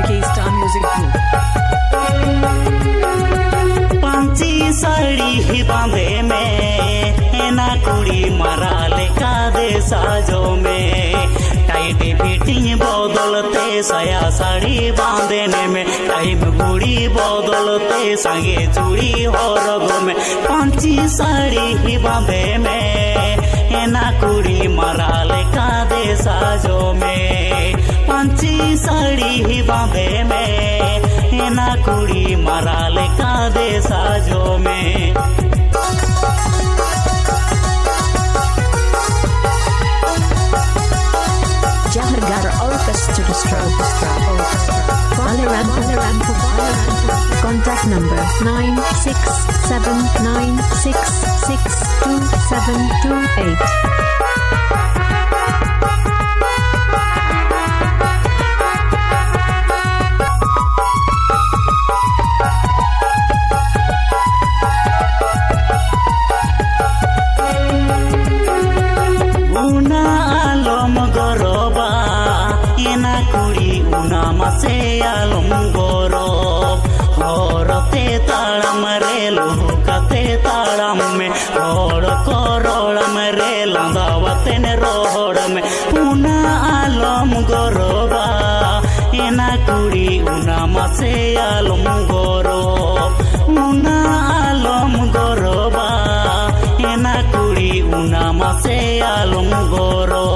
K-Star Music Group. Panchi sari ही बांधे में ना कुड़ी मारा लेका दे साजो में टाइटी फिटिंग बदलते साया साड़ी बांधने में टाइम गुड़ी बदलते संगे चूड़ी हरगो में पांची साड़ी ही बांधे में ना कुड़ी मारा लेका दे साजो में पांची साड़ी ही बांधे में ना कुड़ी मारा लेका दे साजो में Jahargara Orchestra. Contact number 9679662728. मासे आलम गौरव हरते ताड़म रे लुकाते ताड़म में हर करोड़म रे लंदावते ने रोड में उना आलम गौरवा एना कुड़ी उना मासे आलम गौरव उना आलम गौरवा एना कुड़ी उना मासे आलम गौरव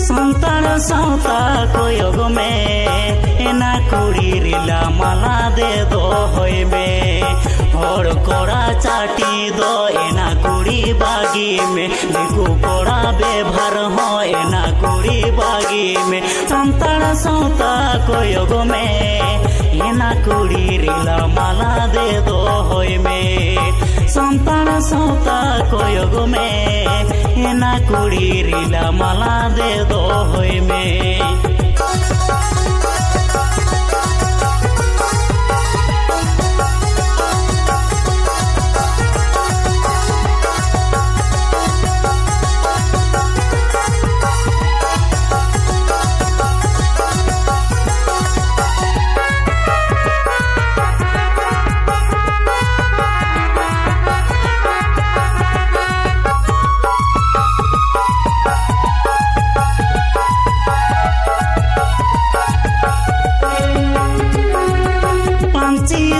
संतान सौता कोयोग में एना कुड़ी रिला माला दे दो होय में हर कोड़ा चाटी दो एना कुड़ी बागी में लिखू कोड़ा बेभर हो एना कुड़ी बागी में संतान सौता कोयोग में एना कुड़ी रिला माला दे दो होय में संतान सौता कोयोग में एना कुड़ी रिला माला दे दो होय में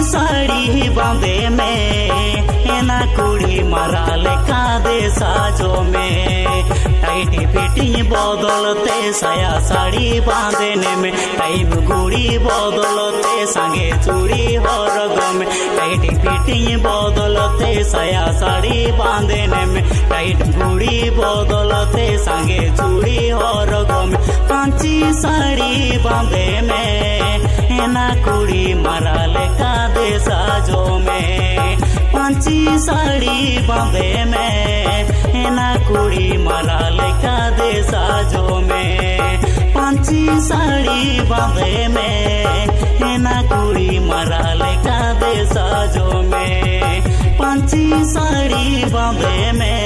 साड़ी बांधे में एना कुड़ी मारा लेका दे साजो में टाइटी फिटिंग बदलते साया साड़ी बांधने में टाइम गुड़ी बदलते संगे चूड़ी हरगो में टाइटी फिटिंग बदलते साया साड़ी बांधने में टाइट गुड़ी बदलते संगे चूड़ी हरगो में पांची साड़ी बांधे में एना कुड़ी मारा लेका दे साजो में पांची साड़ी बांधे में एना कुड़ी मारा लेका दे साजो में पांची साड़ी बांधे में एना कुड़ी मारा लेका दे साजो में पांची साड़ी बांधे में